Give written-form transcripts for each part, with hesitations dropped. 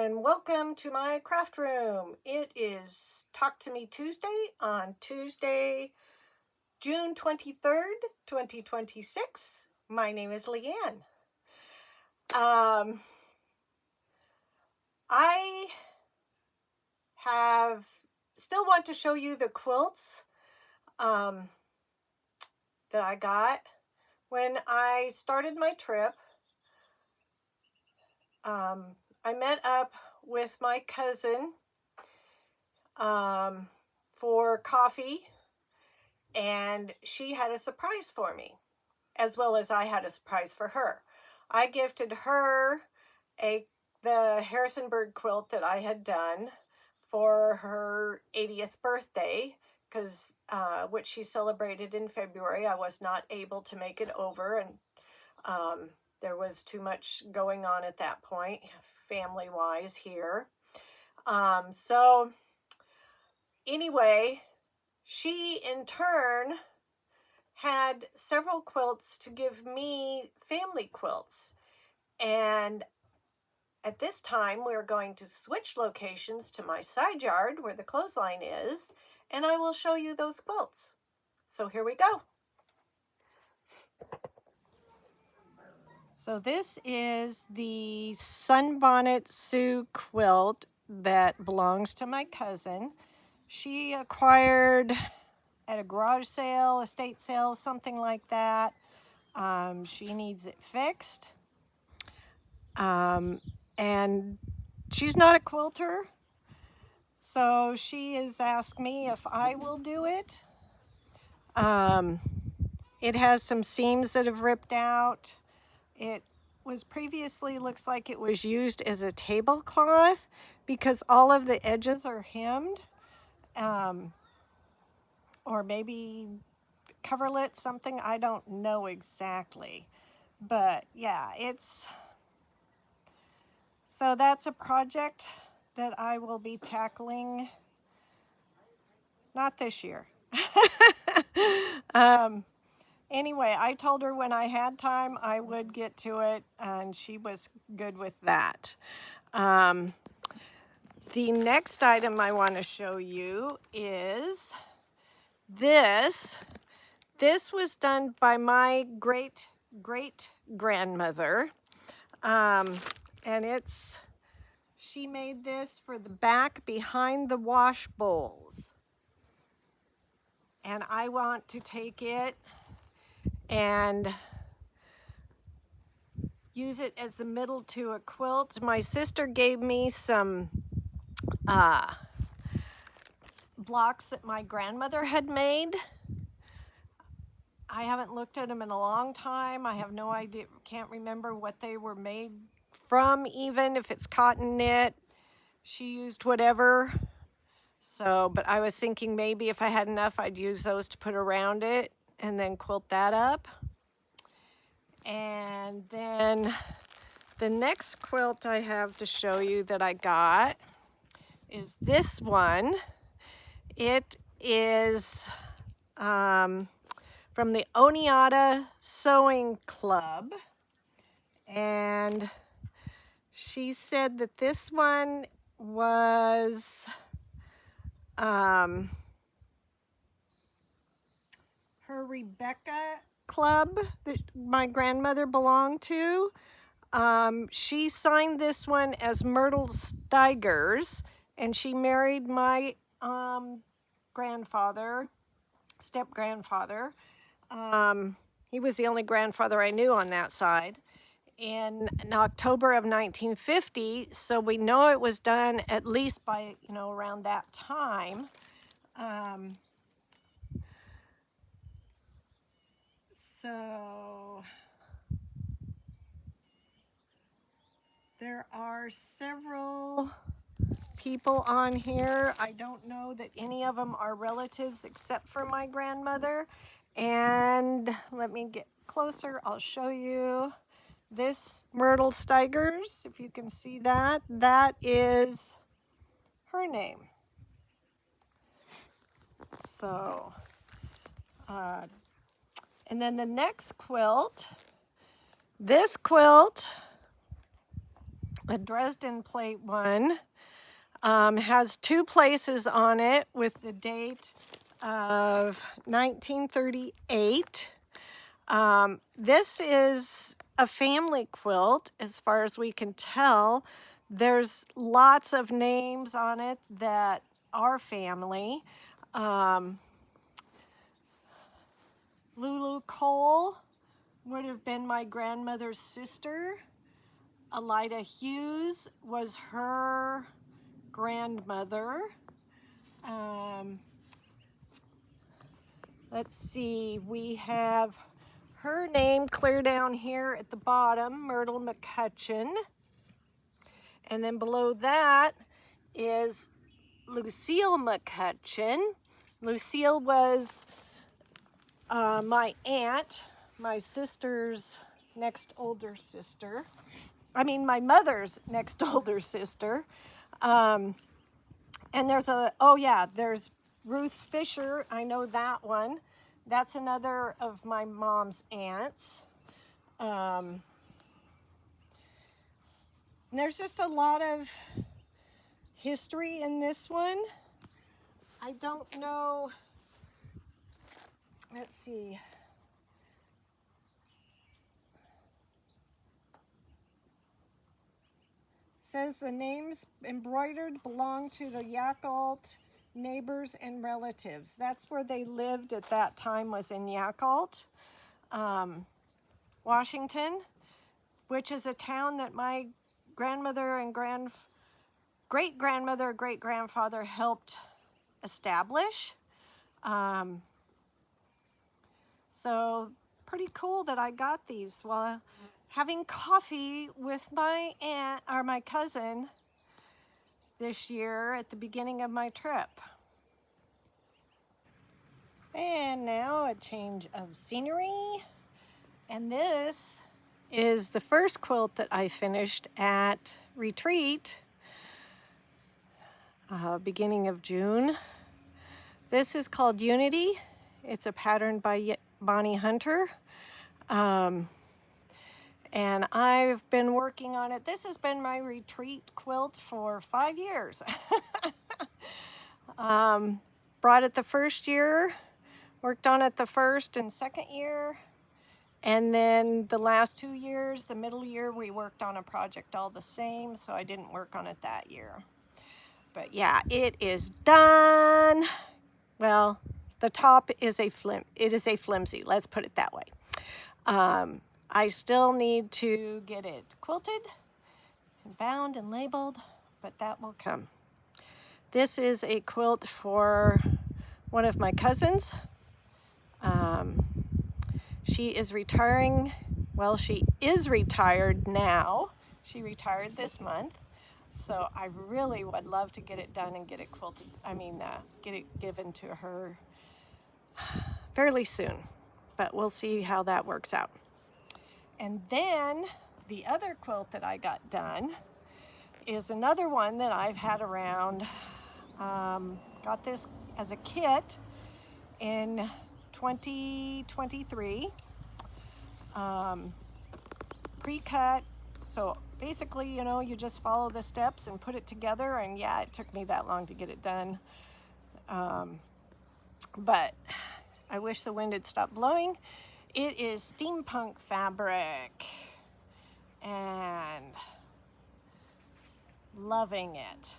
and welcome to my craft room. It is Talk to Me Tuesday on Tuesday, June 23rd, 2026. My name is Leanne. I still want to show you the quilts that I got when I started my trip. I met up with my cousin for coffee, and she had a surprise for me, as well as I had a surprise for her. I gifted her the Harrisonburg quilt that I had done for her 80th birthday, because which she celebrated in February. I was not able to make it over, and there was too much going on at that point, family-wise here. So anyway, she in turn had several quilts to give me, family quilts. And at this time, we're going to switch locations to my side yard where the clothesline is, and I will show you those quilts. So here we go. So this is the Sunbonnet Sue quilt that belongs to my cousin. She acquired at a garage sale, estate sale, something like that. She needs it fixed. And she's not a quilter, so she has asked me if I will do it. It has some seams that have ripped out. It was previously, looks like it was used as a tablecloth because all of the edges are hemmed, or maybe coverlet, something, I don't know exactly. But yeah, so that's a project that I will be tackling, not this year. Anyway, I told her when I had time I would get to it, and she was good with that. The next item I want to show you is this. This was done by my great-great-grandmother. And she made this for the back behind the wash bowls. And I want to take it and use it as the middle to a quilt. My sister gave me some blocks that my grandmother had made. I haven't looked at them in a long time. I have no idea, can't remember what they were made from, even if it's cotton knit. She used whatever. So, but I was thinking maybe if I had enough, I'd use those to put around it and then quilt that up. And then the next quilt I have to show you that I got is this one. It is from the Oneata Sewing Club. And she said that this one was her Rebecca club that my grandmother belonged to. She signed this one as Myrtle Steigers, and she married my grandfather, step-grandfather. He was the only grandfather I knew on that side. In October of 1950, so we know it was done at least by, around that time. So there are several people on here. I don't know that any of them are relatives except for my grandmother. And let me get closer. I'll show you this Myrtle Steigers. If you can see that, that is her name. So, and then the next quilt, this quilt The Dresden plate one has 2 places on it with the date of 1938. This is a family quilt as far as we can tell. There's lots of names on it that are family. Lulu Cole would have been my grandmother's sister. Elida Hughes was her grandmother. Let's see, we have her name clear down here at the bottom, Myrtle McCutcheon. And then below that is Lucille McCutcheon. Lucille was my aunt, my sister's next older sister. I mean, my mother's next older sister. And there's there's Ruth Fisher. I know that one. That's another of my mom's aunts. And there's just a lot of history in this one. I don't know. Let's see. Says the names embroidered belong to the Yakult neighbors and relatives. That's where they lived at that time, was in Yakult, Washington, which is a town that my grandmother and great-grandmother, great-grandfather helped establish. So pretty cool that I got these while having coffee with my aunt or my cousin this year at the beginning of my trip. And now a change of scenery. And this is the first quilt that I finished at retreat, beginning of June. This is called Unity. It's a pattern by Bonnie Hunter. And I've been working on it. This has been my retreat quilt for 5 years. Brought it the first year, worked on it the first and second year. And then the last 2 years, the middle year, we worked on a project all the same, so I didn't work on it that year. But yeah, it is done. Well, the top is a flimsy, let's put it that way. I still need to get it quilted and bound and labeled, but that will come. This is a quilt for one of my cousins. She is retiring. Well, she is retired now. She retired this month. So I really would love to get it done and get it quilted. Get it given to her fairly soon. But we'll see how that works out. And then the other quilt that I got done is another one that I've had around. Got this as a kit in 2023. Pre-cut. So basically, you just follow the steps and put it together. And yeah, it took me that long to get it done. But I wish the wind had stopped blowing. It is steampunk fabric and loving it.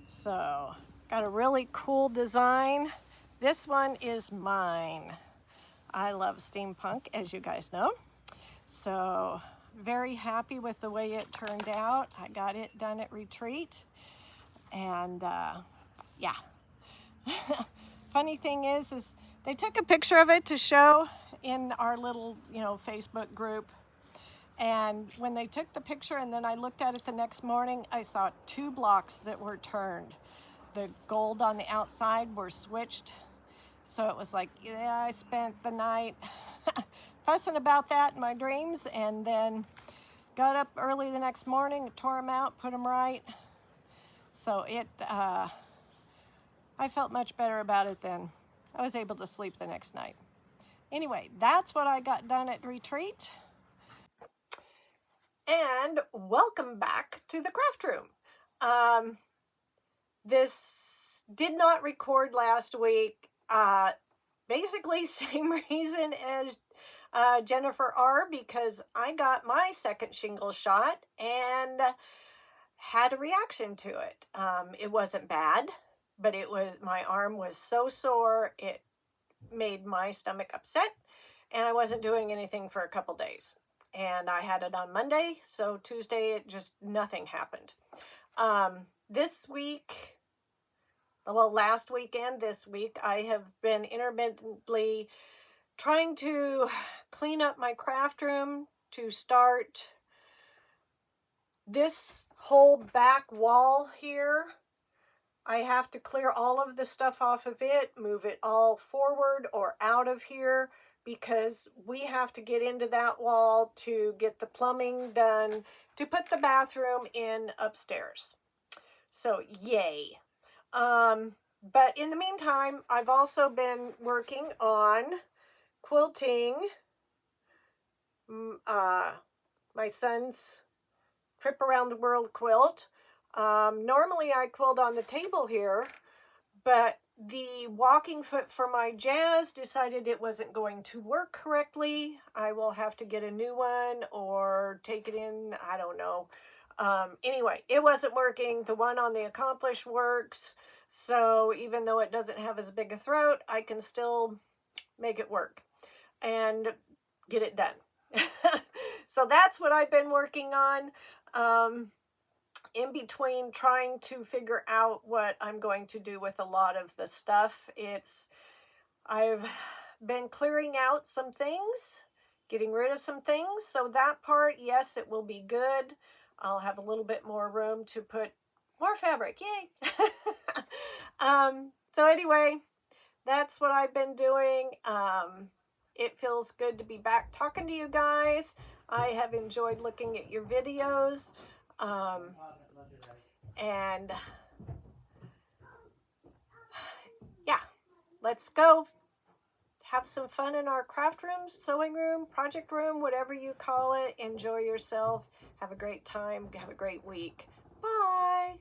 So got a really cool design. This one is mine. I love steampunk, as you guys know. So very happy with the way it turned out. I got it done at retreat. And yeah. Funny thing is they took a picture of it to show in our little, Facebook group. And when they took the picture and then I looked at it the next morning, I saw 2 blocks that were turned. The gold on the outside were switched. So it was like, yeah, I spent the night fussing about that in my dreams, and then got up early the next morning, tore them out, put them right. So I felt much better about it then. I was able to sleep the next night. Anyway, that's what I got done at retreat. and welcome back to the craft room. This did not record last week. Basically, same reason as Jennifer R, because I got my second shingle shot and had a reaction to it. It wasn't bad, but my arm was so sore it made my stomach upset, and I wasn't doing anything for a couple days. And I had it on Monday, so Tuesday it just nothing happened. This week, well, last weekend, this week, I have been intermittently trying to clean up my craft room to start this whole back wall here. I have to clear all of the stuff off of it, move it all forward or out of here, because we have to get into that wall to get the plumbing done to put the bathroom in upstairs. So yay. But in the meantime, I've also been working on quilting my son's trip around the world quilt. Normally I quilt on the table here, but the walking foot for my Jazz decided it wasn't going to work correctly. I will have to get a new one or take it in, I don't know. Anyway, it wasn't working. The one on the Accomplish works. So even though it doesn't have as big a throat, I can still make it work and get it done. So that's what I've been working on. In between trying to figure out what I'm going to do with a lot of the stuff, I've been clearing out some things, getting rid of some things. So that part, yes, it will be good. I'll have a little bit more room to put more fabric. Yay! So anyway, that's what I've been doing. It feels good to be back talking to you guys. I have enjoyed looking at your videos. And yeah, let's go have some fun in our craft room, sewing room, project room, whatever you call it. Enjoy yourself. Have a great time. Have a great week. Bye.